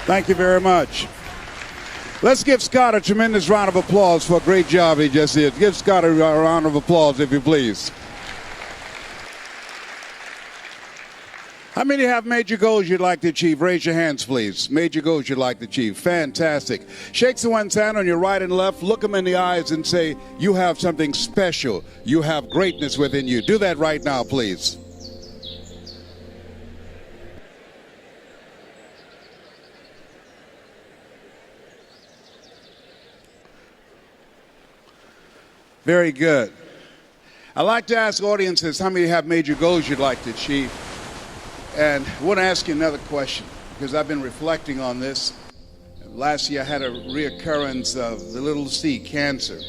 Thank you very much. Let's give Scott a tremendous round of applause for a great job he just did. Give Scott a round of applause, if you please. How many have major goals you'd like to achieve? Raise your hands, please. Major goals you'd like to achieve. Fantastic. Shake someone's hand on your right and left. Look them in the eyes and say, you have something special. You have greatness within you. Do that right now, please. Very good. I like to ask audiences how many have major goals you'd like to achieve. And I want to ask you another question, because I've been reflecting on this. Last year I had a reoccurrence of the little c, cancer.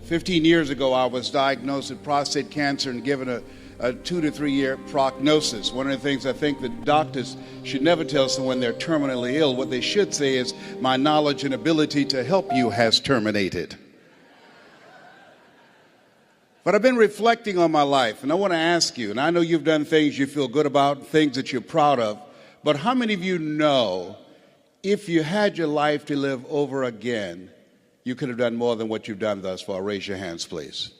15 years ago I was diagnosed with prostate cancer and given a 2 to 3 year prognosis. One of the things I think that doctors should never tell someone they're terminally ill, what they should say is, my knowledge and ability to help you has terminated. But I've been reflecting on my life, and I want to ask you, and I know you've done things you feel good about, things that you're proud of, but how many of you know if you had your life to live over again, you could have done more than what you've done thus far? Raise your hands, please.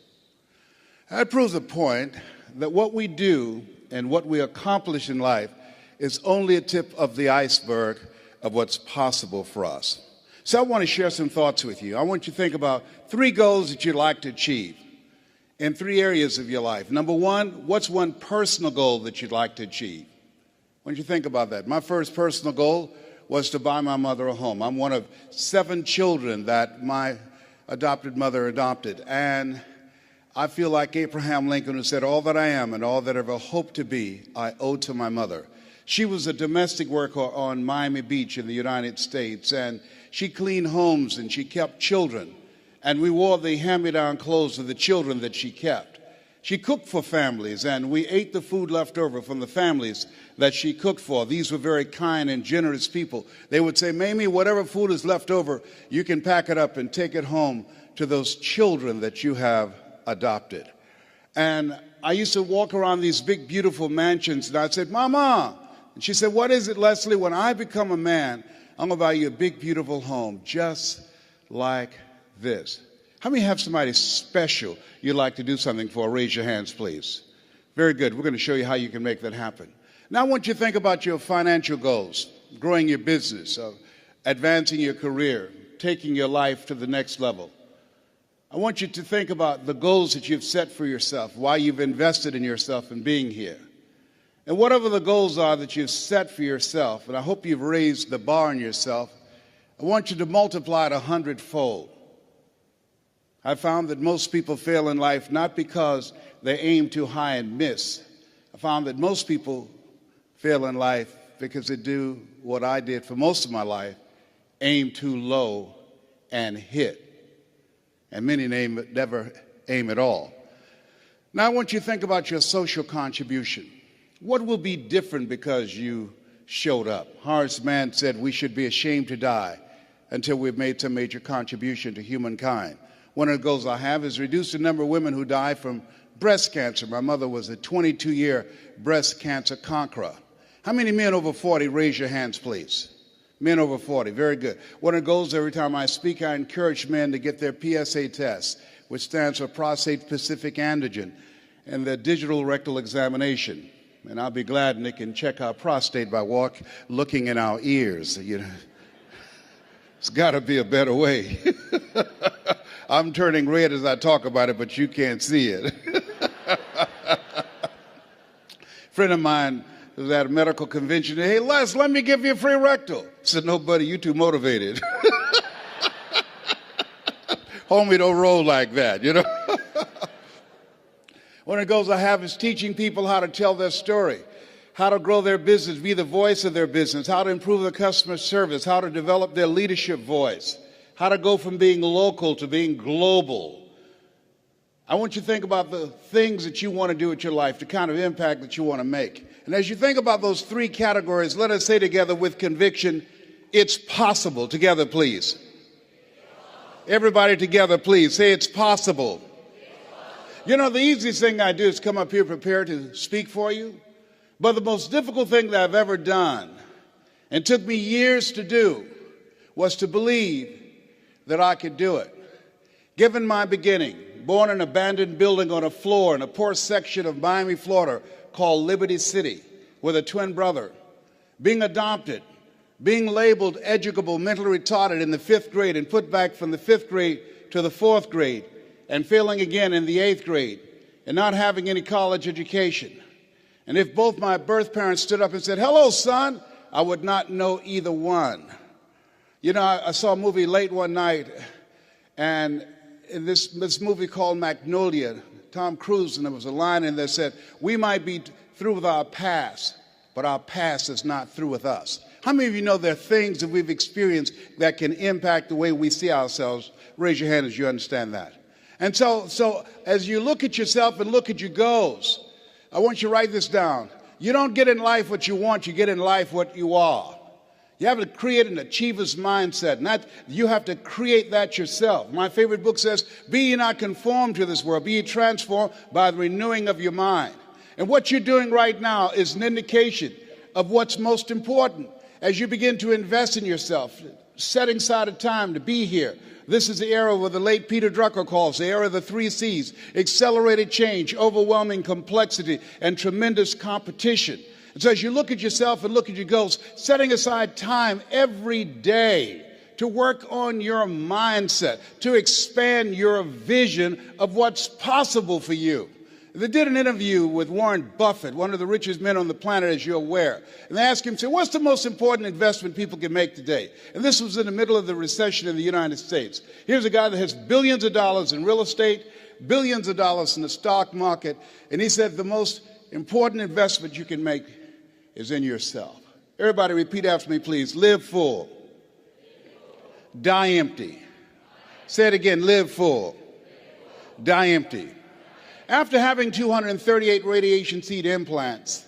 That proves the point that what we do and what we accomplish in life is only a tip of the iceberg of what's possible for us. So I want to share some thoughts with you. I want you to think about 3 goals that you'd like to achieve in 3 areas of your life. Number 1, what's one personal goal that you'd like to achieve? Why don't you think about that? My first personal goal was to buy my mother a home. I'm one of 7 children that my adopted mother adopted. And I feel like Abraham Lincoln, who said, all that I am and all that I ever hope to be, I owe to my mother. She was a domestic worker on Miami Beach in the United States, and she cleaned homes and she kept children. And we wore the hand-me-down clothes of the children that she kept. She cooked for families, and we ate the food left over from the families that she cooked for. These were very kind and generous people. They would say, Mamie, whatever food is left over, you can pack it up and take it home to those children that you have adopted. And I used to walk around these big, beautiful mansions, and I'd say, Mama. And she said, what is it, Leslie? When I become a man, I'm going to buy you a big, beautiful home, just like this. How many have somebody special you'd like to do something for? Raise your hands, please. Very good. We're going to show you how you can make that happen. Now I want you to think about your financial goals, growing your business, advancing your career, taking your life to the next level. I want you to think about the goals that you've set for yourself, why you've invested in yourself and being here. And whatever the goals are that you've set for yourself, and I hope you've raised the bar on yourself, I want you to multiply it 100-fold. I found that most people fail in life not because they aim too high and miss. I found that most people fail in life because they do what I did for most of my life, aim too low and hit. And many never aim at all. Now I want you to think about your social contribution. What will be different because you showed up? Horace Mann said we should be ashamed to die until we've made some major contribution to humankind. One of the goals I have is reduce the number of women who die from breast cancer. My mother was a 22-year breast cancer conqueror. How many men over 40? Raise your hands, please. Men over 40. Very good. One of the goals every time I speak, I encourage men to get their PSA test, which stands for prostate specific antigen, and their digital rectal examination. And I'll be glad and they can check our prostate by looking in our ears. You know, it's got to be a better way. I'm turning red as I talk about it, but you can't see it. A friend of mine was at a medical convention. Hey, Les, let me give you a free rectal. I said, no, buddy, you too motivated. Homie, don't roll like that, you know. One of the goals I have is teaching people how to tell their story, how to grow their business, be the voice of their business, how to improve the customer service, how to develop their leadership voice, how to go from being local to being global. I want you to think about the things that you want to do with your life, the kind of impact that you want to make. And as you think about those 3 categories, let us say together with conviction, it's possible. Together, please. Everybody together, please. Say it's possible. You know, the easiest thing I do is come up here prepared to speak for you. But the most difficult thing that I've ever done and took me years to do was to believe that I could do it. Given my beginning, born in an abandoned building on a floor in a poor section of Miami, Florida, called Liberty City, with a twin brother, being adopted, being labeled educable, mentally retarded in the 5th grade and put back from the 5th grade to the 4th grade, and failing again in the 8th grade, and not having any college education. And if both my birth parents stood up and said, "Hello, son," I would not know either one. You know, I saw a movie late one night, and in this movie called Magnolia, Tom Cruise, and there was a line in there that said, "We might be through with our past, but our past is not through with us." How many of you know there are things that we've experienced that can impact the way we see ourselves? Raise your hand as you understand that. And so as you look at yourself and look at your goals, I want you to write this down. You don't get in life what you want, you get in life what you are. You have to create an achiever's mindset. You have to create that yourself. My favorite book says, "Be ye not conformed to this world, be ye transformed by the renewing of your mind." And what you're doing right now is an indication of what's most important. As you begin to invest in yourself, setting aside a time to be here. This is the era what the late Peter Drucker calls the era of the 3 C's: accelerated change, overwhelming complexity, and tremendous competition. And so as you look at yourself and look at your goals, setting aside time every day to work on your mindset, to expand your vision of what's possible for you. They did an interview with Warren Buffett, one of the richest men on the planet, as you're aware. And they asked him, what's the most important investment people can make today? And this was in the middle of the recession in the United States. Here's a guy that has billions of dollars in real estate, billions of dollars in the stock market. And he said the most important investment you can make is in yourself. Everybody repeat after me, please. Live full. Die empty. Say it again. Live full. Die empty. After having 238 radiation seed implants,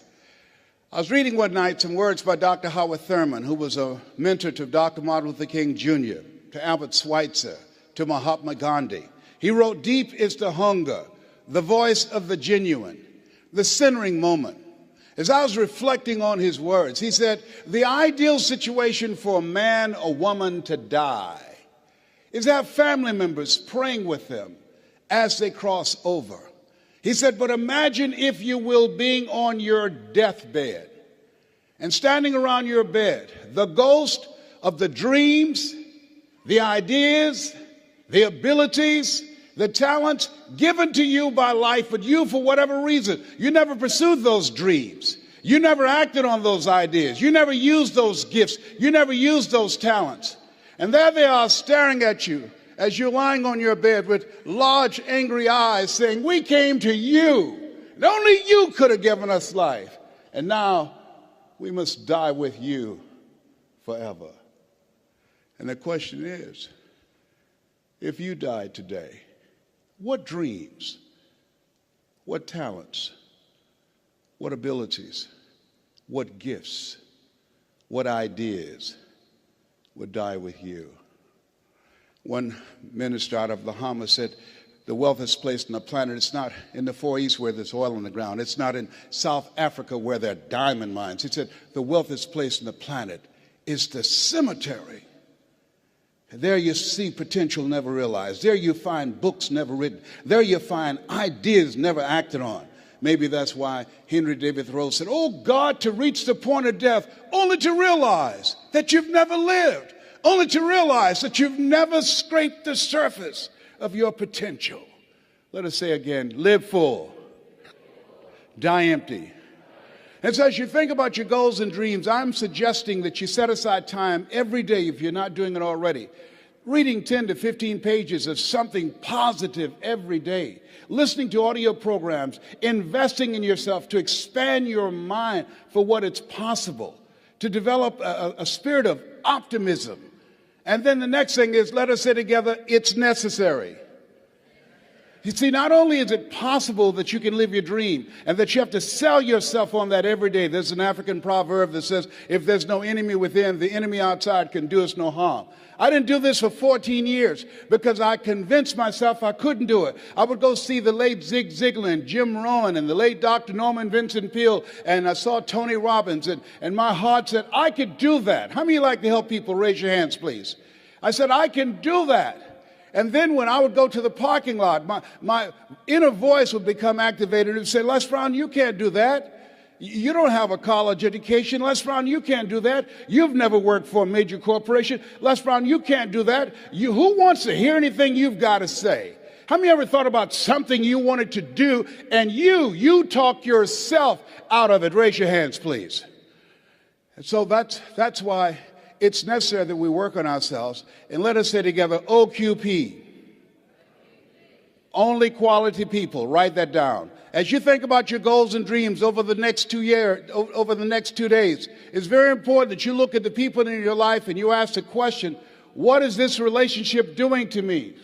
I was reading one night some words by Dr. Howard Thurman, who was a mentor to Dr. Martin Luther King Jr., to Albert Schweitzer, to Mahatma Gandhi. He wrote, "Deep is the hunger, the voice of the genuine, the centering moment." As I was reflecting on his words, he said, the ideal situation for a man or woman to die is to have family members praying with them as they cross over. He said, but imagine, if you will, being on your deathbed and standing around your bed, the ghost of the dreams, the ideas, the abilities, the talents given to you by life, but you, for whatever reason, you never pursued those dreams. You never acted on those ideas. You never used those gifts. You never used those talents. And there they are staring at you as you're lying on your bed with large, angry eyes saying, we came to you, and only you could have given us life. And now we must die with you forever. And the question is, if you died today, what dreams, what talents, what abilities, what gifts, what ideas would die with you? One minister out of Bahama said, the wealthiest place on the planet, it's not in the Far East where there's oil on the ground. It's not in South Africa where there are diamond mines. He said, the wealthiest place on the planet is the cemetery. There you see potential never realized. There you find books never written. There you find ideas never acted on. Maybe that's why Henry David Thoreau said, oh God, to reach the point of death, only to realize that you've never lived. Only to realize that you've never scraped the surface of your potential. Let us say again, live full, die empty. And so as you think about your goals and dreams, I'm suggesting that you set aside time every day, if you're not doing it already, reading 10 to 15 pages of something positive every day, listening to audio programs, investing in yourself to expand your mind for what is possible, to develop a spirit of optimism. And then the next thing is, let us say together, it's necessary. You see, not only is it possible that you can live your dream and that you have to sell yourself on that every day. There's an African proverb that says, if there's no enemy within, the enemy outside can do us no harm. I didn't do this for 14 years because I convinced myself I couldn't do it. I would go see the late Zig Ziglar and Jim Rohn and the late Dr. Norman Vincent Peale, and I saw Tony Robbins, and my heart said, I could do that. How many of you like to help people? Raise your hands, please. I said, I can do that. And then when I would go to the parking lot, my inner voice would become activated and say, Les Brown, you can't do that. You don't have a college education. Les Brown, you can't do that. You've never worked for a major corporation. Les Brown, you can't do that. Who wants to hear anything you've got to say? How many ever thought about something you wanted to do and you talk yourself out of it? Raise your hands, please. And so that's why it's necessary that we work on ourselves. And let us say together, OQP. Only quality people. Write that down. As you think about your goals and dreams over the next 2 years, over the next 2 days, it's very important that you look at the people in your life and you ask the question, what is this relationship doing to me?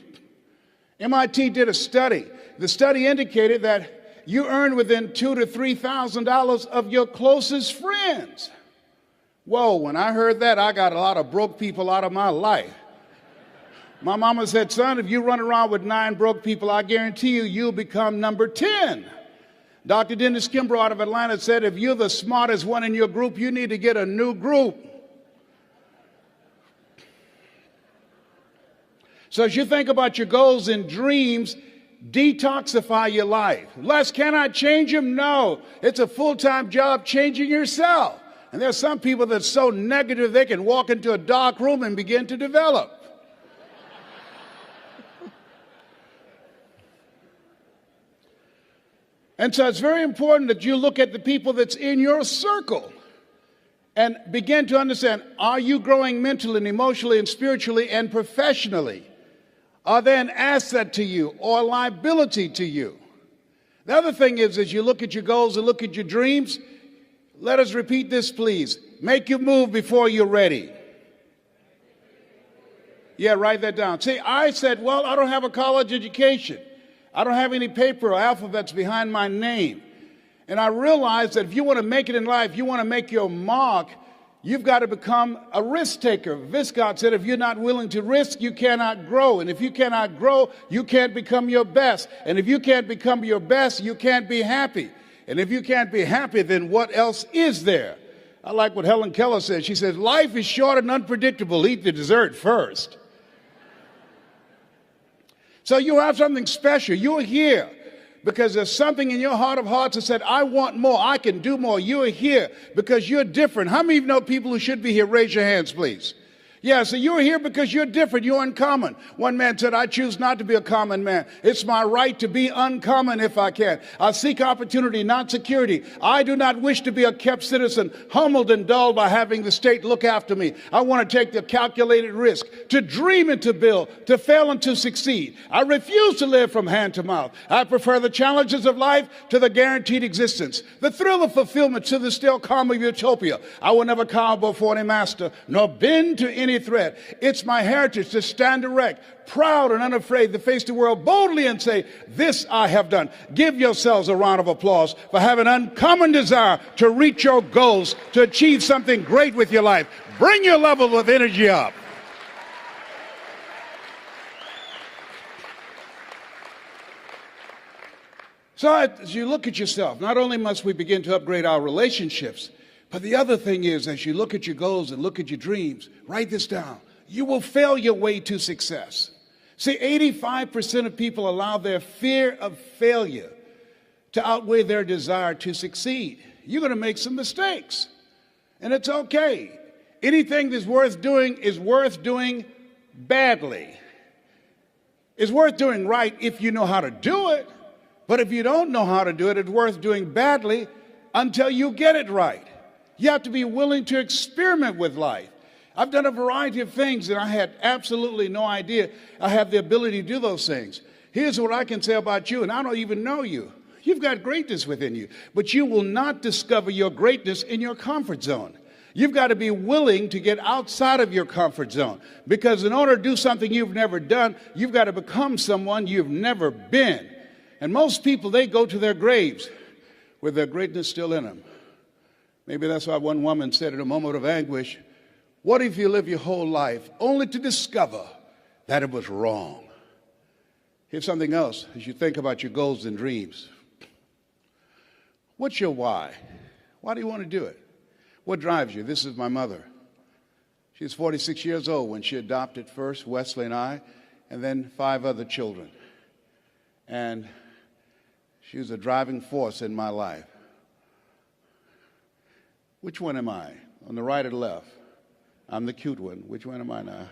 MIT did a study. The study indicated that you earn within $2,000 to $3,000 of your closest friends. Whoa, when I heard that, I got a lot of broke people out of my life. My mama said, son, if you run around with 9 broke people, I guarantee you'll become number 10. Dr. Dennis Kimbrough out of Atlanta said, if you're the smartest one in your group, you need to get a new group. So as you think about your goals and dreams, detoxify your life. Les, can I change them? No. It's a full-time job changing yourself. And there's some people that are so negative they can walk into a dark room and begin to develop. And so it's very important that you look at the people that's in your circle and begin to understand, are you growing mentally and emotionally and spiritually and professionally? Are they an asset to you or a liability to you? The other thing is, as you look at your goals and look at your dreams, let us repeat this, please. Make your move before you're ready. Yeah, write that down. See, I said, well, I don't have a college education. I don't have any paper or alphabets behind my name. And I realized that if you want to make it in life, you want to make your mark, you've got to become a risk taker. Viscott said, if you're not willing to risk, you cannot grow. And if you cannot grow, you can't become your best. And if you can't become your best, you can't be happy. And if you can't be happy, then what else is there? I like what Helen Keller says. She says, life is short and unpredictable. Eat the dessert first. So you have something special. You're here because there's something in your heart of hearts that said, I want more. I can do more. You're here because you're different. How many of you know people who should be here? Raise your hands, please. Yeah, so you're here because you're different. You're uncommon. One man said, I choose not to be a common man. It's my right to be uncommon if I can. I seek opportunity, not security. I do not wish to be a kept citizen, humbled and dulled by having the state look after me. I want to take the calculated risk, to dream and to build, to fail and to succeed. I refuse to live from hand to mouth. I prefer the challenges of life to the guaranteed existence, the thrill of fulfillment to the still calm of utopia. I will never cower before any master, nor bend to any threat. It's my heritage to stand erect, proud and unafraid, to face the world boldly and say, this I have done. Give yourselves a round of applause for having an uncommon desire to reach your goals, to achieve something great with your life. Bring your level of energy up. So as you look at yourself, not only must we begin to upgrade our relationships, but the other thing is, as you look at your goals and look at your dreams, write this down. You will fail your way to success. See, 85% of people allow their fear of failure to outweigh their desire to succeed. You're going to make some mistakes, and it's okay. Anything that's worth doing is worth doing badly. It's worth doing right if you know how to do it, but if you don't know how to do it, it's worth doing badly until you get it right. You have to be willing to experiment with life. I've done a variety of things, and I had absolutely no idea I have the ability to do those things. Here's what I can say about you, and I don't even know you. You've got greatness within you, but you will not discover your greatness in your comfort zone. You've got to be willing to get outside of your comfort zone, because in order to do something you've never done, you've got to become someone you've never been. And most people, they go to their graves with their greatness still in them. Maybe that's why one woman said in a moment of anguish, "What if you live your whole life only to discover that it was wrong?" Here's something else as you think about your goals and dreams. What's your why? Why do you want to do it? What drives you? This is my mother. She was 46 years old when she adopted first Wesley and I, and then 5 other children. And she was a driving force in my life. Which one am I? On the right or the left? I'm the cute one. Which one am I now?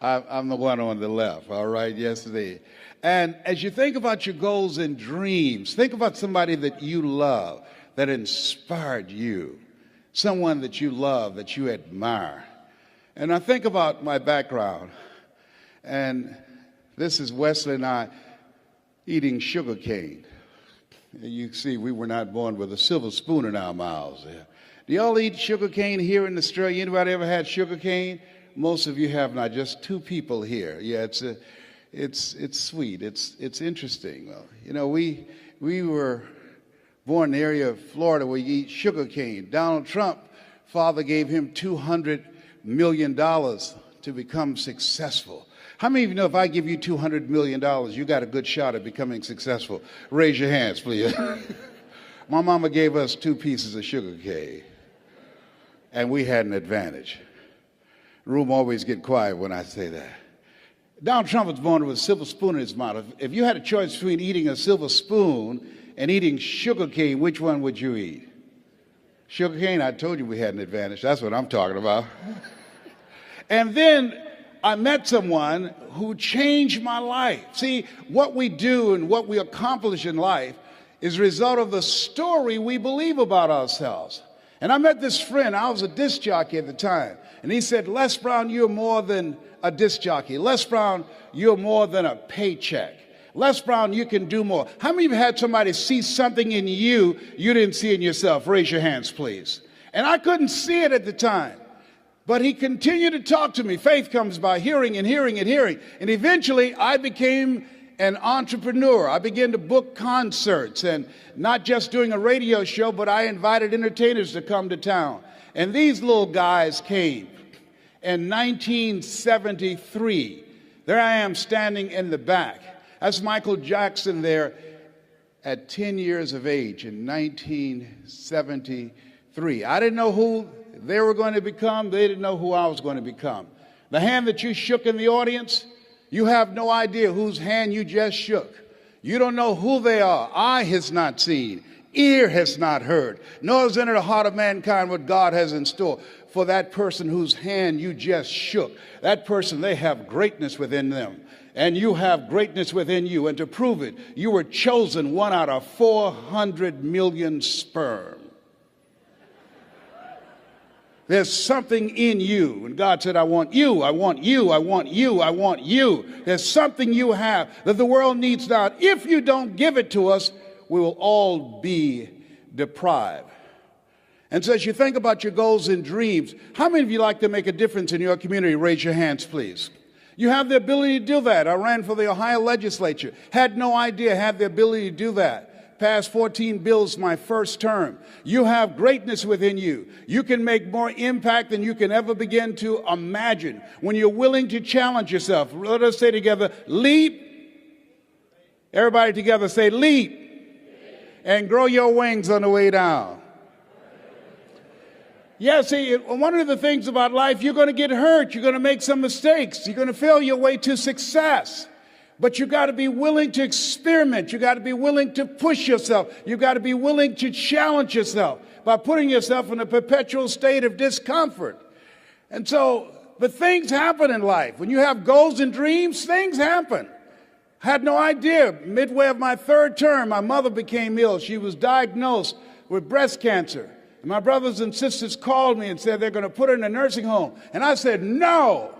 I'm the one on the left, all right? Yes, indeed. And as you think about your goals and dreams, think about somebody that you love, that inspired you, someone that you love, that you admire. And I think about my background, and this is Wesley and I eating sugar cane. You see, we were not born with a silver spoon in our mouths. Do y'all eat sugar cane here in Australia? Anybody ever had sugar cane? Most of you have not. Just 2 people here. Yeah, it's sweet. It's interesting. Well, you know, we were born in the area of Florida where you eat sugar cane. Donald Trump, father gave him $200 million to become successful. How many of you know if I give you $200 million, you got a good shot at becoming successful? Raise your hands, please. My mama gave us 2 pieces of sugar cane, and we had an advantage. The room always get quiet when I say that. Donald Trump was born with a silver spoon in his mouth. If you had a choice between eating a silver spoon and eating sugar cane, which one would you eat? Sugar cane? I told you we had an advantage. That's what I'm talking about. And then I met someone who changed my life. See, what we do and what we accomplish in life is a result of the story we believe about ourselves. And I met this friend. I was a disc jockey at the time. And he said, "Les Brown, you're more than a disc jockey. Les Brown, you're more than a paycheck. Les Brown, you can do more." How many of you had somebody see something in you didn't see in yourself? Raise your hands, please. And I couldn't see it at the time. But he continued to talk to me. Faith comes by hearing and hearing and hearing. And eventually, I became an entrepreneur. I began to book concerts, and not just doing a radio show, but I invited entertainers to come to town. And these little guys came in 1973. There I am standing in the back. That's Michael Jackson there at 10 years of age in 1973. I didn't know who they were going to become. They didn't know who I was going to become. The hand that you shook in the audience, you have no idea whose hand you just shook. You don't know who they are. Eye has not seen. Ear has not heard, nor has entered the heart of mankind what God has in store for that person whose hand you just shook. That person, they have greatness within them, and you have greatness within you. And to prove it, you were chosen 1 out of 400 million sperm. There's something in you. And God said, "I want you, I want you, I want you, I want you." There's something you have that the world needs now. If you don't give it to us, we will all be deprived. And so as you think about your goals and dreams, how many of you like to make a difference in your community? Raise your hands, please. You have the ability to do that. I ran for the Ohio legislature. Had no idea I had the ability to do that. Passed 14 bills my first term. You have greatness within you. You can make more impact than you can ever begin to imagine when you're willing to challenge yourself. Let us say together, leap. Everybody together say leap. And grow your wings on the way down. Yeah, see, one of the things about life, you're going to get hurt. You're going to make some mistakes. You're going to fail your way to success. But you got to be willing to experiment. You got to be willing to push yourself. You got to be willing to challenge yourself by putting yourself in a perpetual state of discomfort. And so, but things happen in life. When you have goals and dreams, things happen. Had no idea. Midway of my 3rd term, my mother became ill. She was diagnosed with breast cancer. And my brothers and sisters called me and said they're going to put her in a nursing home. And I said, no.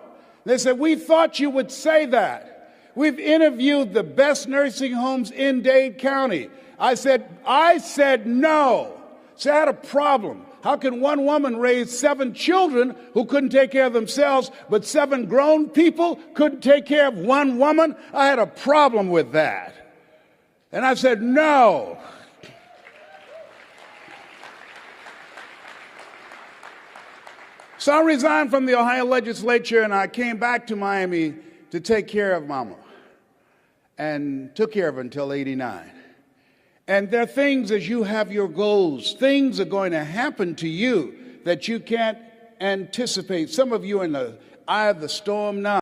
They said, we thought you would say that. We've interviewed the best nursing homes in Dade County. I said no. See, I had a problem. How can one woman raise 7 children who couldn't take care of themselves, but 7 grown people couldn't take care of one woman? I had a problem with that. And I said, no. So I resigned from the Ohio legislature and I came back to Miami to take care of Mama, and took care of her until 89. And there are things, as you have your goals, things are going to happen to you that you can't anticipate. Some of you are in the eye of the storm now.